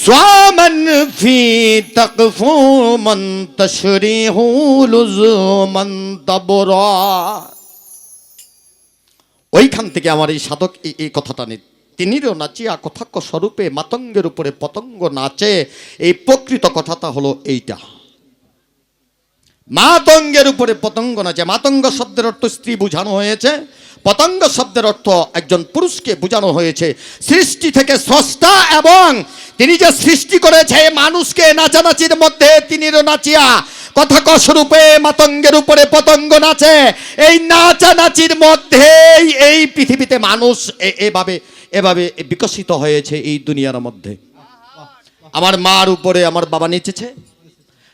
स्वामन फी तकफू मन तशरीहु लुजुमन तबरा। ওইখান থেকে আমার এই সাধক এই কথাটা নেই। তিনিরও নাচিয়া কথাক্য স্বরূপে মাতঙ্গের উপরে পতঙ্গ নাচে, এই প্রকৃত কথাটা হলো এইটা। মাতঙ্গের উপরে পতঙ্গ নাচে। মাতঙ্গ শব্দের অর্থ স্ত্রী বোঝানো হয়েছে, পতঙ্গ শব্দের অর্থ একজন পুরুষকে বোঝানো হয়েছে। সৃষ্টি থেকে স্রষ্টা এবং তিনি যে সৃষ্টি করেছে মানুষকে নাচানাচির মধ্যে তিনিরও নাচিয়া কথাক স্বরূপে মাতঙ্গের উপরে পতঙ্গ নাচে। এই নাচানাচির মধ্যে এই পৃথিবীতে মানুষ এভাবে এভাবে বিকশিত হয়েছে এই দুনিয়ার মধ্যে। আমার মার উপরে আমার বাবা নেচেছে,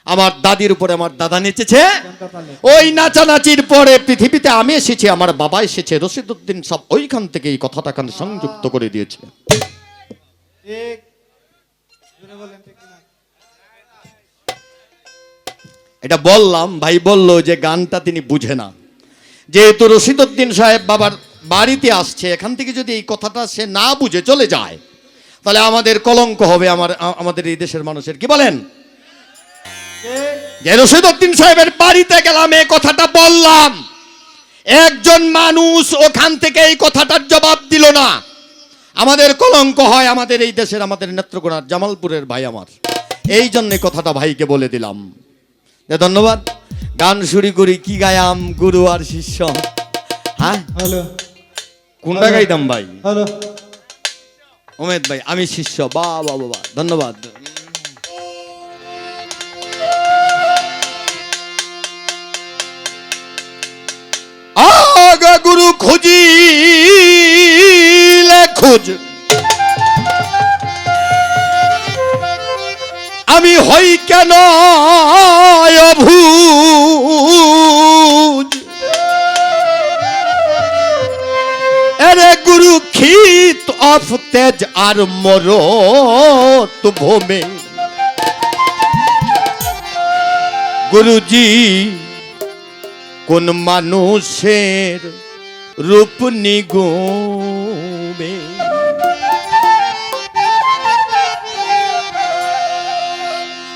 আমার দাদির উপরে আমার দাদা নেচেছে। ওই নাচানাচির পরে পৃথিবীতে আমি এসেছি, আমার বাবা এসেছে। রশিদউদ্দিন সব ওইখান থেকে এই কথাটা সংযুক্ত করে দিয়েছে। এটা বললাম, ভাই বলল যে গানটা তিনি বুঝে না। যেহেতু রশিদউদ্দিন সাহেব বাবার বাড়িতে আসছে, এখান থেকে যদি এই কথাটা সে না বুঝে চলে যায় তাহলে আমাদের কলঙ্ক হবে, আমাদের এই দেশের মানুষের। কি বলেন? যে রশিদউদ্দিন সাহেবের বাড়িতে গেলাম, এই কথাটা বললাম, একজন মানুষ ওখান থেকে এই কথাটার জবাব দিল না, আমাদের কলঙ্ক হয় আমাদের এই দেশের, আমাদের নেত্রকোনার জামালপুরের ভাই আমার। এই জন্য কথাটা ভাইকে বলে দিলাম। ধন্যবাদ। গান শুরু করি। কি গায়াম? গুরু আর শিষ্য। হ্যাঁ, হ্যালো, কোনটা গাইতাম ভাই? হ্যালো ওমেদ ভাই, আমি শিষ্য। বাহ বাহ বাহ, ধন্যবাদ। আগা গুরু খুঁজিলে খুঁজ, আমি হই কেন অবুঝ। এরে গুরু খিত অফ তেজ আর মরত ভূমে। গুরুজি কোন মানুষের রূপ নিগমে।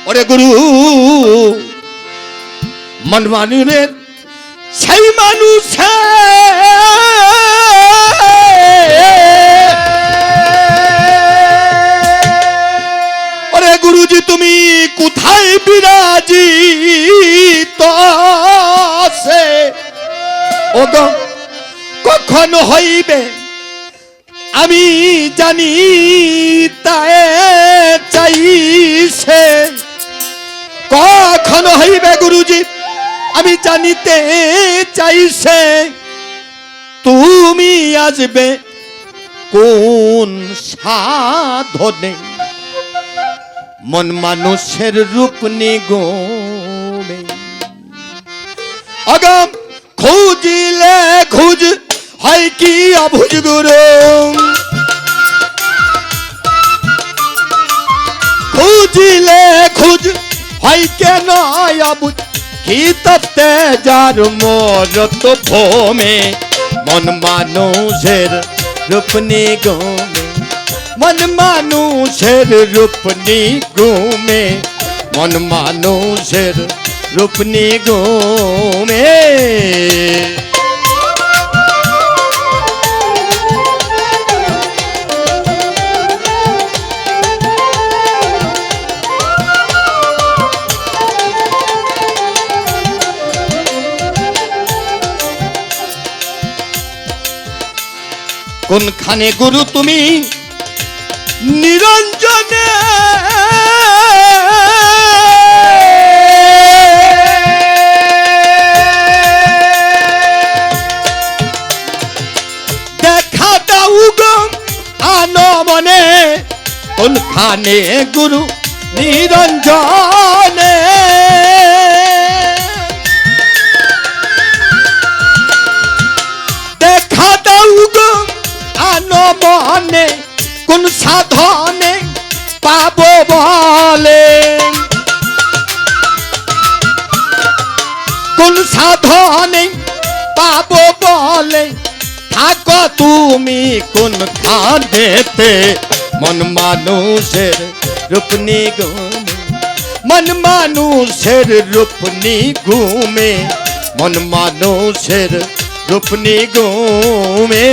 ওরে গুরু মন মানুষের সেই ওরে গুরুজি তুমি কোথায় বিরাজিত আছে? ও গো কখন হইবে আমি জানি তাই চাইছে। কখন হইবে গুরুজি আমি জানিতে চাইছে। তুমি আসবে কোন সাধনে? মন মানুষের রূপ নিগমে। অগম খুঁজিলে খুঁজ হয় কি অবুঝ গুরু। খুঁজিলে খুঁজ হয় কেন অবুঝ। খিততে যার মরত ভূমে। মন মানুষের রূপ নিগমে। মন মানুষের রূপ নিগমে। মন মানুষের রূপ নিগমে। কোনখানে গুরু তুমি নিরঞ্জনে? দেখা দাও গো আনো মনে। কোনখানে গুরু নিরঞ্জনে? দেখা দাও গো আনো মনে। কোন সাধনে পাবো বলে? কোন সাধনে পাবো বলে? থাকো তুমি কোন খানেতে? মন মানুষের রূপ নিগমে, মন মানুষের রূপ নিগমে, মন মানুষের রূপ নিগমে।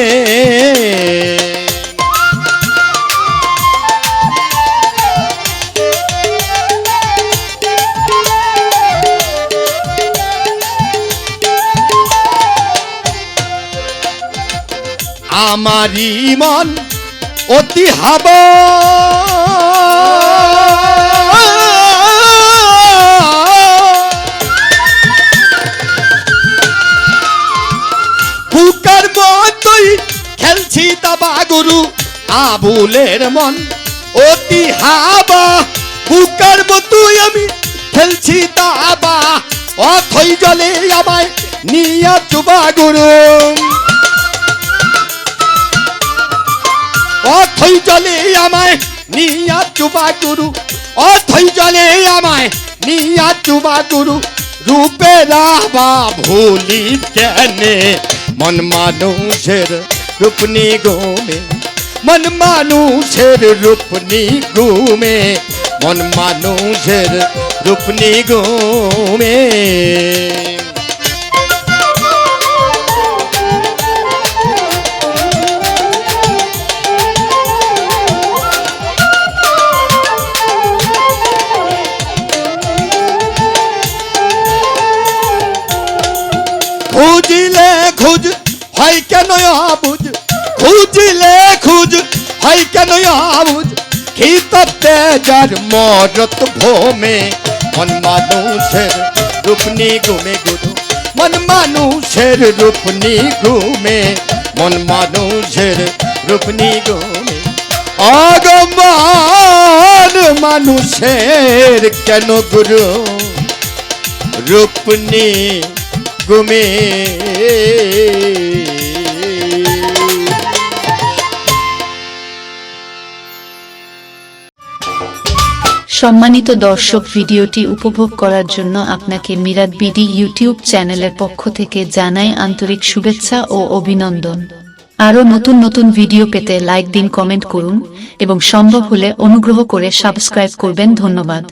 আমারি মন অতি হাবা বুকার মতোই খেলছি দাবা গুরু, আবুলের মন অতি হাবা, বুকার মতোই আমি খেলছি দাবা, অথই জলে আমায় নিয়া চুবা গুরু, অথই জলে আমায় নিয়া চুবা গুরু, অথই জলে আমায় নিয়া চুবা গুরু, রূপে রাবা ভুলি কেনে, মন মানুষের রূপ নিগমে, মন মানুষের রূপ নিগমে, মন মানুষের রূপ নিগমে। খুঁজিলে খুঁজ হয় কেন আবুজ, খুঁজিলে খুঁজ হয় কেন আবুজ, খিততে যার মরত ভোমে, মন মানুষের রূপ নিগমে গুরু, মন মানুষের রূপ নিগমে, মন মানুষের রূপ নিগমে। আগমান মানুষের কেন গুরু রূপ নিগমে। সম্মানিত দর্শক, ভিডিওটি উপভোগ করার জন্য আপনাকে মিরাট বিডি ইউটিউব চ্যানেলের পক্ষ থেকে জানাই আন্তরিক শুভেচ্ছা ও অভিনন্দন। আরও নতুন নতুন ভিডিও পেতে লাইক দিন, কমেন্ট করুন এবং সম্ভব হলে অনুগ্রহ করে সাবস্ক্রাইব করবেন। ধন্যবাদ।